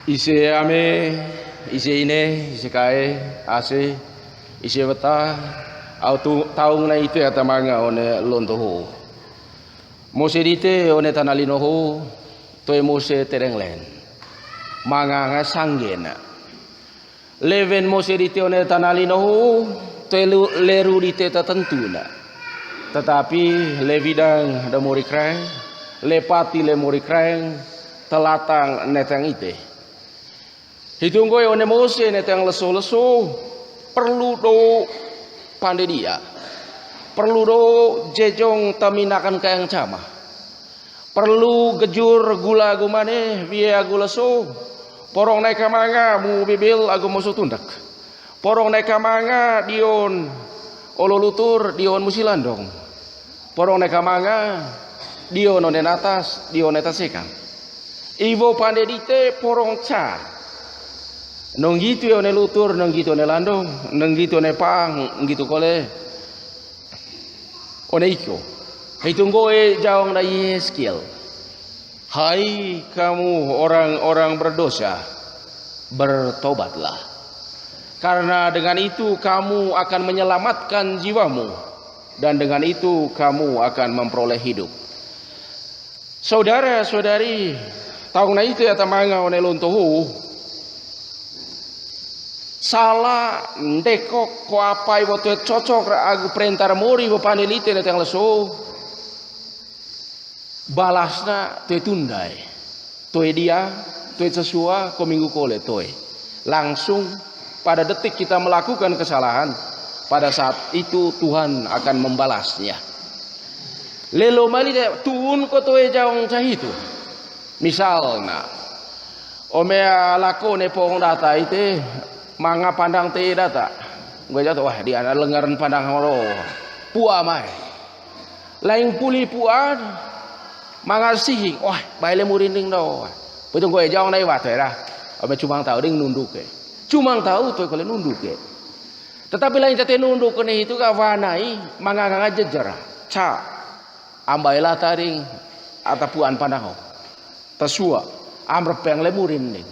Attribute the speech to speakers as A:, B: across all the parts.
A: Ise ame, ise ine, ise kae, ase, ise weta, au taung na itu ya tamanga one lontoho. Mose dite one tanalinoho, toe mose terenglen. Manga nga sanggena. Leven mose dite one tanalinoho, toe leru dite tatentuna. Tetapi levidang da morikrang, lepati le morikrang, telatang netang ite. Hitunggoy one Mose netang leso-leso perlu do pandai dia. Perlu do jejong taminakan kayang cama. Perlu gejur gula gumane via gula so. Porong naik kamanga mu bibil agu musuh tundak. Porong naik kamanga dion ololutur dion musilandong. Porong naik kamanga dion onen atas dion etasekan. Ivo pandai dite porong ca. Nong gitu ya one lutur, nong gitu one landong, nong gitu one pang, gitu kole one iko. Hitunggoe jawang da Yeskiel. Hai kamu orang-orang berdosa, bertobatlah. Karena dengan itu kamu akan menyelamatkan jiwamu, dan dengan itu kamu akan memperoleh hidup. Saudara-saudari, tahun itu ya tamanga one lontohu. Salah ndekok ko apai wote cocok ra agu perintah mori bo panelite netang leso balasna te tundai toe dia toe sesua ko minggu kole toe langsung pada detik kita melakukan kesalahan pada saat itu Tuhan akan membalasnya lelo mali de tuun ko toe jaong cahitu misalna omea lako ne pong data ite manga pandang te data gue jatuh wah di ana lengaran pandang holo pua mai lain puli puan manga sihing wah baile murinding do betul gue jauh nai wat ra ame cumang tahu ding nunduk ke cumang tahu tuh kalau nunduk ke tetapi lain tate nunduk ke itu ka wanai manga ngajejer ca ambaila taring atapuan pandang ho tasua amrep yang lemurinding.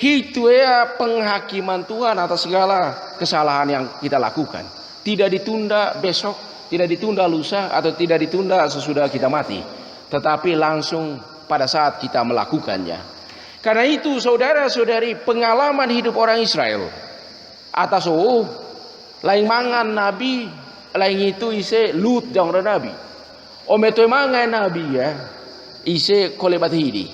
A: Itu ya penghakiman Tuhan atas segala kesalahan yang kita lakukan. Tidak ditunda besok, tidak ditunda lusa, atau tidak ditunda sesudah kita mati. Tetapi langsung pada saat kita melakukannya. Karena itu saudara-saudari pengalaman hidup orang Israel. Atas lain mangan nabi, lain itu ise lut jang nabi. Ometo mangan nabi ya, ise kolebat hidi.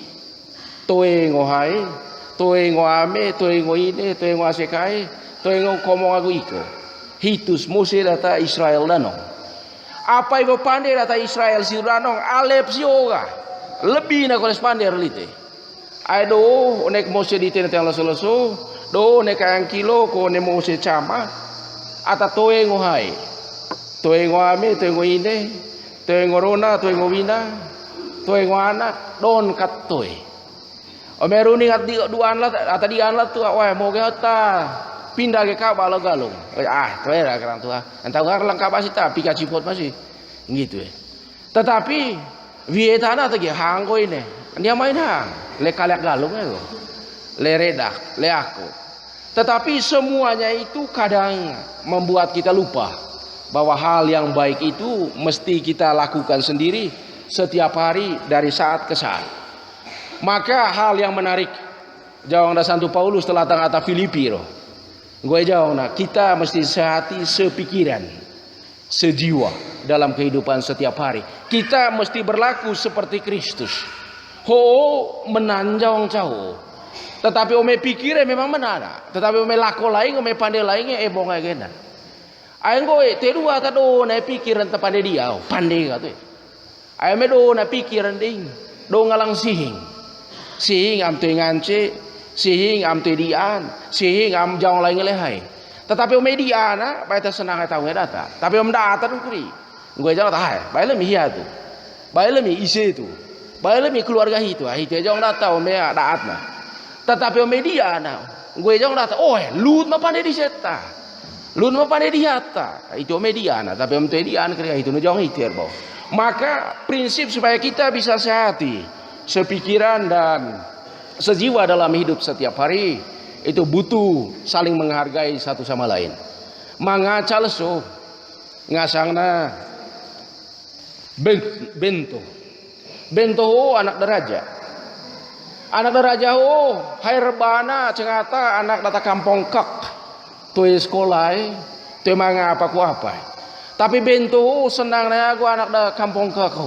A: Toe ngohai. Toe ngoame, toe ngoine, toe ngoasekai, toe ngomong aku iko. Hitus Mose data Israel danong. Apa ibu pandai data Israel si danong alep sioga. Lebih nak koles pandai relite. Ayo onek Mose dite yang leso-leso, do onek kayang kilo ko ne Mose cama. Ata toe ngohai. Toe ngoame, toe ngoine, toe ngorona, toe ngowina, toe ngoanak, don kat toe. Omeruni ngat di duan lah atau di an lah tu wah mau ke hata pindah ke Ka'bah lo galung tu ya kerang tu entah nggak lengkap masih tapi kacipot masih gitu ya tetapi vietana tadi hanggo ini dia main hang le kalak galung ya le redak le aku tetapi semuanya itu kadang membuat kita lupa bahwa hal yang baik itu mesti kita lakukan sendiri setiap hari dari saat ke saat. Maka hal yang menarik jawang da Santo Paulus telah tangata Filipi roh. Gue jawang na kita mesti sehati, sepikiran, sejiwa dalam kehidupan setiap hari. Kita mesti berlaku seperti Kristus. Menanjang jauh. Tetapi ome pikirnya memang menara. Tetapi ome lako lain, ome pandai lainnya ebong agena. Ayo gue terua tado na pikiran tepande dia, pandai kata. Ayo me do na pikiran ding, do ngalang sihing. Sihing am tui ngance, sihing am tui dian, sihing am jauh lain ngelehai. Tetapi om diana, baik senang tahu data. Tapi om data tu kuri. Gue jauh tahu, baik lemi hiat tu, baik lemi isi tu, baik lemi keluarga itu. Itu jauh data om ya daat na. Tetapi om diana, gue jauh data. Lut ma pandai di seta, lut ma pandai di hata. Itu om diana. Tapi om tui dian kiri itu nu jauh itu erbau. Maka prinsip supaya kita bisa sehati, sepikiran dan sejiwa dalam hidup setiap hari itu butuh saling menghargai satu sama lain. Mangacal so ngasangna bento anak deraja. Anak deraja hairbana cengata anak data kampung kek tuh sekolah tuh manga apa ku apa. Tapi bento senangnya aku anak da kampung kek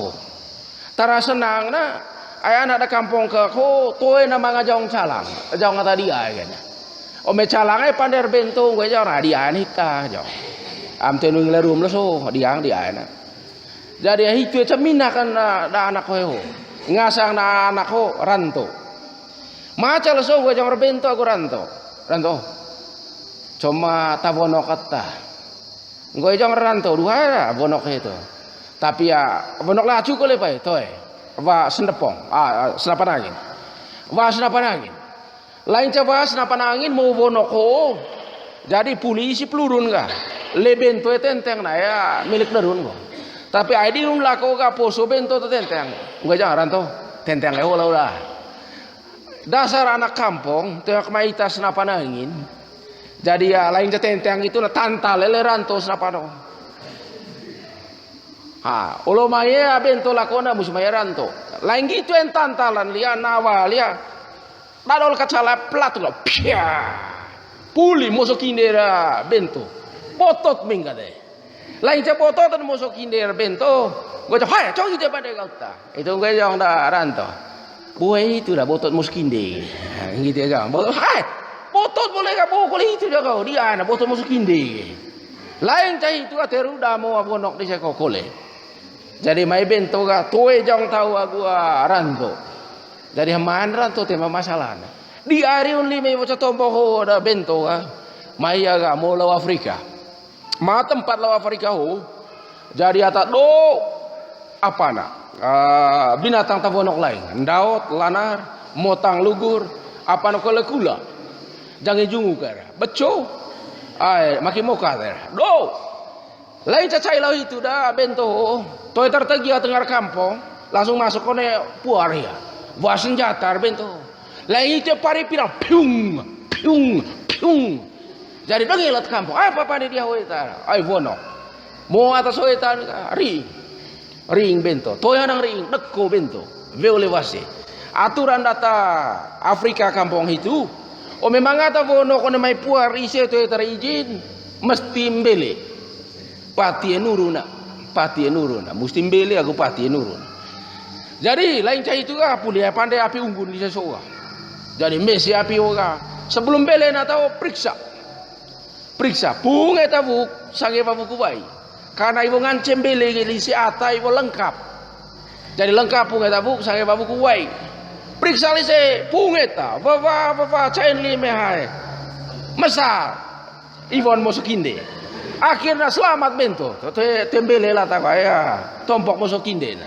A: tara senangna ay anak da kampung kek tuh nama ngajong calang jong kata dia kayaknya. Ome calang pander bento gue jong dia nikah jong. Am tenung lerum lo so dia na. Jadi itu cemina kan da anak ho ngasang na anak ho ranto. Macal so gue jangan bento aku ranto. Cuma tabono kata. Gue jangan ranto dua bonok itu. Tapi ya bonok laju kole pai toy. Wa sendepong. Senapan angin. Wa senapan angin. Lain coba senapan angin mau bonok ho. Jadi polisi pelurun ka. Le bento tenteng na ya milik derun ko. Tapi ID rum lako ka poso bento tenteng. Gue jangan ranto. Tenteng le ulah. Dasar anak kampung tengok maita senapan angin. Jadi ya lain tenteng itu na tantal lele ranto senapan. Ulo maya bento lakona musuh maya ranto. Lain gitu en tantalan lia nawa lia. Dadol kacala plat lo. Pia. Puli musuh kindera bento. Potot mingga deh. Lain potot dan musuh kindera bento. Gue cakap hai cogi je pada kau. Itu gue yang dah ranto. Buai itu dah botot muskinde, gitu ya kan? Botot, hai, botot boleh kah? Boleh itu dah kau. Dia anak botot muskinde. Lain cai itu ateru dah mau abonok di sekolah kole. Jadi mai bento kah? Toe jang tahu aku ranto. Jadi haman ranto tema masalah. Di hari unli mai bocah tompo ho dah bento kah? Mai aga mau lawa Afrika. Ma tempat lawa Afrika ho. Jadi atak do apa nak? Binatang tabonok lain, ndaot, lanar, motang lugur, apa nak kula, jangan jungu kara, beco, makin moka ter, do, lain cacai lau itu dah bento, toy tertegi tengah kampung, langsung masuk kone puaria, bawa senjata bento, lain itu pari pirang, piung, jadi dengi lat kampung, apa dia hoita, bonok, mau atas hoita ring bento, toya nang ring, dekko bento, veole wase. Aturan data Afrika kampung itu, memang ada bono kono mai puar isi itu terizin, mesti mbele, pati nuruna, mesti mbele aku pati nuruna. Jadi lain cai itu kan, pulia pandai api unggun di sesoa. Jadi mesi api oga, sebelum bele na tahu periksa, punge tabuk, sange babuku bayi. Karena ibu ngancem beli si ata ibu lengkap. Jadi lengkap pungeta bu sange babu kuwai. Periksa lise pungeta. Bapak cain lime hai. Masa Iwan mosokinde. Akhirnya selamat bento. Tembele lah tak ya. Tompok mosokinde.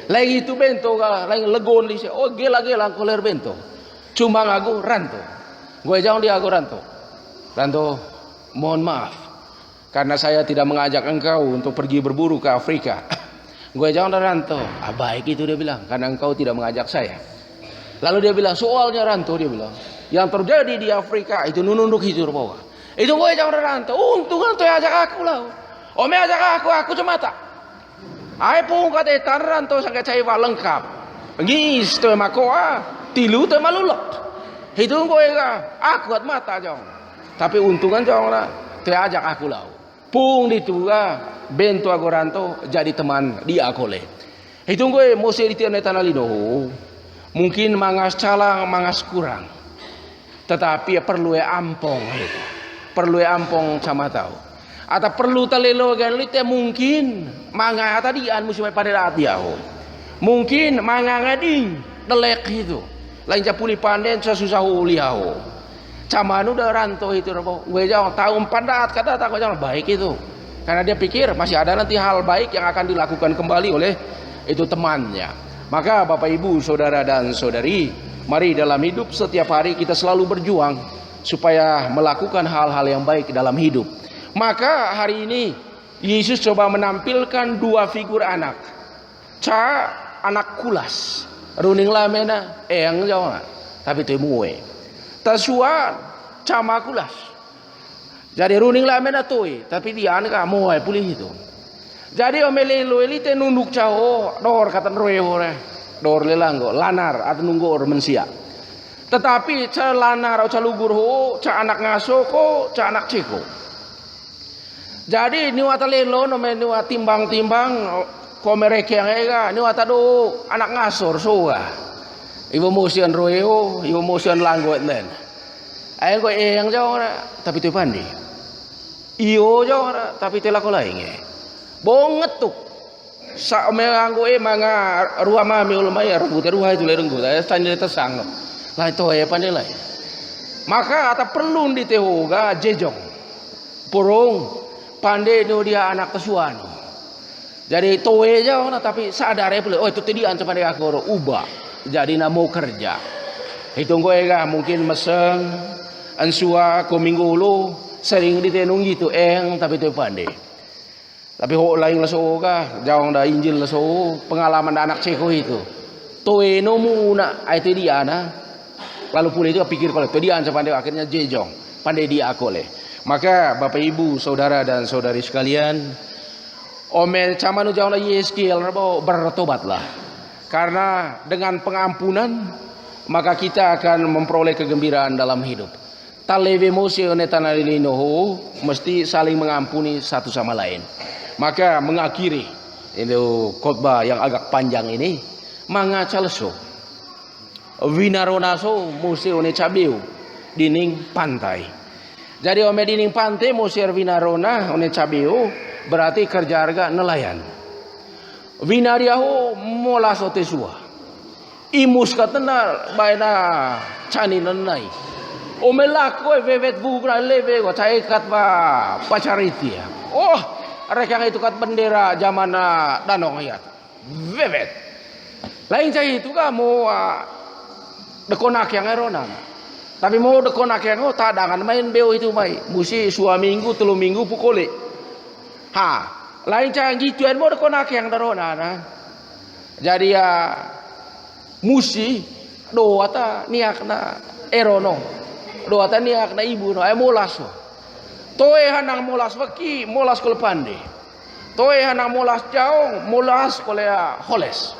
A: Lagi itu bento lagi legon lise. Oh gela koler bento. Cuma ngaku ranto. Gue jangan dia aku ranto. Ranto, mohon maaf. Karena saya tidak mengajak engkau untuk pergi berburu ke Afrika. Gue jangan ranto. Baik itu dia bilang. Karena engkau tidak mengajak saya. Lalu dia bilang soalnya ranto dia bilang. Yang terjadi di Afrika itu nununduk hijau bawah. Itu gue jangan ranto. Untung ranto ajak aku lah. Ome ajak aku cuma tak. Ai pun kata tan ranto sangat caiwa lengkap. Ngis tu makoa. Tilu tu malulok. Itu gue aku at mata jong. Tapi untungan jong lah. Tu ajak aku lah. Pung dituga bento aku ranto jadi teman dia kole. Itu gue mesti ditian tanah lido. Mungkin mangas calang mangas kurang. Tetapi perlu ampong itu. Perlu ampong sama tahu. Atau perlu talelo galite mungkin manga tadian musim pada hati aku. Mungkin manga ngading delek itu. Lain capuli panden susah uliau. Camanu udah ranto itu gue jangan tahu pandat kata tak jangan baik itu karena dia pikir masih ada nanti hal baik yang akan dilakukan kembali oleh itu temannya. Maka Bapak Ibu saudara dan saudari, mari dalam hidup setiap hari kita selalu berjuang supaya melakukan hal-hal yang baik dalam hidup. Maka hari ini Yesus coba menampilkan dua figur anak anak kulas runing lamena yang jauh tapi tu muwe tasua cama kulas jadi runing lah mena toy tapi dia ka muwe pulih itu jadi omelelo elite nunduk cao dor kata roeho dor lelanggo lanar atau nunggu or mensia tetapi ca lanar atau ca lugur ho ca anak ngaso ko ca anak ceko jadi ni wata lelo no me ni wata timbang-timbang ko mereke yang ega ni wata do anak ngasor soa ibu motion roeo ibu motion langgo len ay ko yang jauh tapi tu pandi iyo jauh tapi tu lako lain bongetuk sa meanggo manga ruah mami ulmai rebut ruah itu lerenggo saya tanya tersang lah itu ya pandai lah maka ata perlu di tehoga jejong porong pandai no dia anak kesuan jadi towe jauh tapi sadar ya oh itu tadi anca pandai aku ubah jadi namo kerja hitung gue ga mungkin meseng ansua ko minggu lu sering ditenung gitu tapi tu pandai tapi ho lain laso ga jauh da injil laso pengalaman anak ceko itu towe no muna itu dia lalu pula itu pikir kalau itu dia anca pandai akhirnya jejong pandai dia akole maka bapak ibu saudara dan saudari sekalian omel camanu jauh na Yeskiel bertobatlah karena dengan pengampunan maka kita akan memperoleh kegembiraan dalam hidup taleve mosione tanalilinoho mesti saling mengampuni satu sama lain maka mengakhiri itu khotbah yang agak panjang ini mangacalso winaronaso mosione cabeu dining pantai jadi ome dining pantai mosier winarona one cabeu berarti kerja harga nelayan winariaho molaso tesua imus katena baina cani nenai ome lako vevet bugra leve go cai katba pacaritia oh rek yang itu kat bendera zaman danong ayat vevet lain cai itu kamu dekonak yang eronan tapi mau dekonak yang tak dangan main beo itu mai musi 2 minggu 3 minggu pukole lain cai gitu mau dekonak yang darona jadi ya musi doata niakna erono doata niakna ibu no molas toe hanang molas baki molas kol pande toe hanang molas jaong molas kolea holes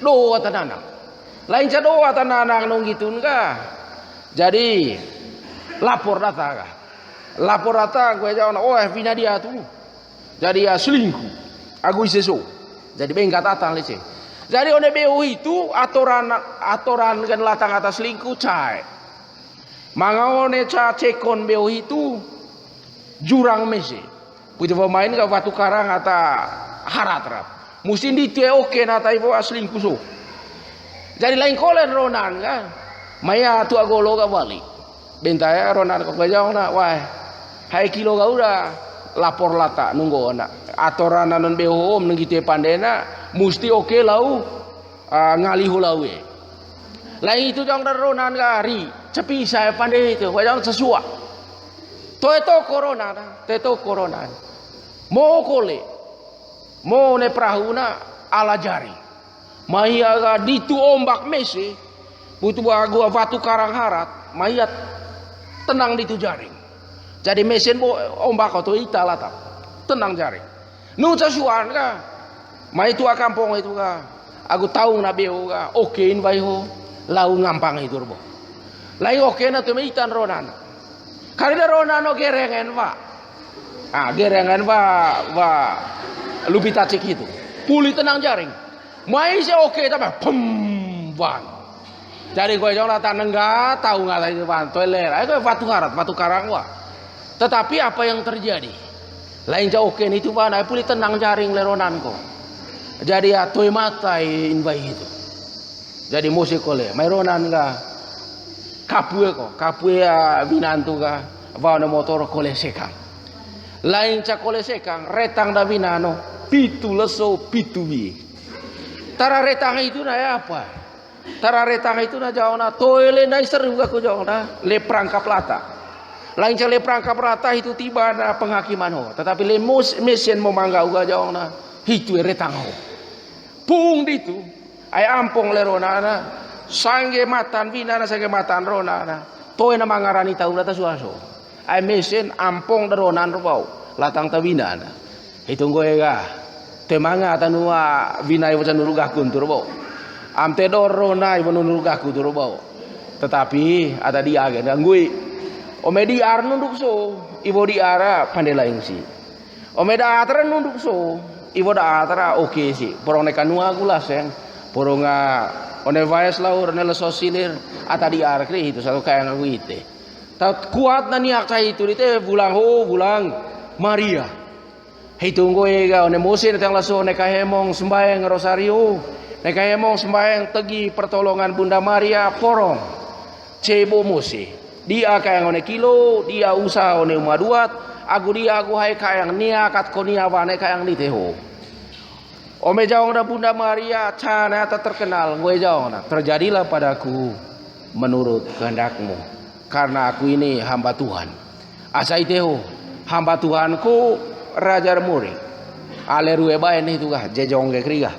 A: doata nanang lain ca doata nanang nong gitun ka jadi lapor data gue jaong oh vina dia tu jadi ya selingkuh aku iseso jadi bengkat atang lece jadi one beu itu aturan kan latang atas selingkuh cai mangaone ca cekon beu itu jurang mese punya pemain ka batu karang ata harat musim ditie oke nata ibu selingkuh so jadi lain kolen ronan kan maya tu agolo ka balik bentaya ronan ka bajau na wah hai kilo ka udah lapor lata nunggu anak aturan non beu om nengite pandena musti oke lau ngalihu lawe lain itu jang daronan gari cepi saya pandai itu wajang sesua to corona mo kole mo ne prahuna ala jari maya ga ditu ombak mese butuh gua batu karang harat mayat tenang ditu jaring jadi mesin ombak atau italata tenang jaring nu casuan ka mai tua kampung itu ka aku tahu nabi ka okein baiho lau ngampang itu bo lai oke na tu meitan ronan karena ronan o gerengan wa gerengan wa lubita cik itu puli tenang jaring mai se oke tapi pem bang jadi gue jangan taneng enggak tahu nggak lagi ban toilet aku batu karang wa tetapi apa yang terjadi lain jauh oke itu bana puli tenang jaring leronan ko jadi ya toy matai inbai itu jadi musik kole meronan ka kapue ya binantu ka bawa motor kole sekang lain cak kole sekang retang da binano pitu leso pitu bi tara retang itu na apa tara retang itu na jauh na toile na seru aku jauh na le perangkap lata lain cak le perangkap lata itu tiba na penghakiman ho tetapi le mesin memangga uga jauh na itu retang ho pung ditu ay ampong lerona na Sangge matan vina na sangge matan rona na. Toy na mangarani tahu lata suaso. Ay mesin ampong daronan robau. Latang tawina na. Hitong gue ga. Temanga tanua vina iwo sanurugakun turbo. Amte dorona iwo nurugaku turbo. Tetapi ada dia agen gangui. Ome di ar nunduk so. Iwo di ara pandelaing si. Ome da atra nunduk so. Iwo da atra oke si. Porong nekanua gulas yang. Poronga one vayas laur ne sosilir ata di ar kri itu satu kaya ngaku ite. Ta kuat na niak cai itu ite bulang Maria. Hitung gue ga one musin tang laso ne kahemong sembayang rosario. Ne kahemong sembayang tegi pertolongan Bunda Maria porong. Cebo musi. Dia kaya one kilo, dia usaha one umaduat, aku hai kayang niakat konia wane kayang niteho. Ome jauh na Bunda Maria cana tak terkenal gue jauh na terjadilah padaku menurut kehendakmu karena aku ini hamba Tuhan. Asa iteho hamba Tuhanku rajar muri. Ale rue bae nih tuh gah jejong ke kriga.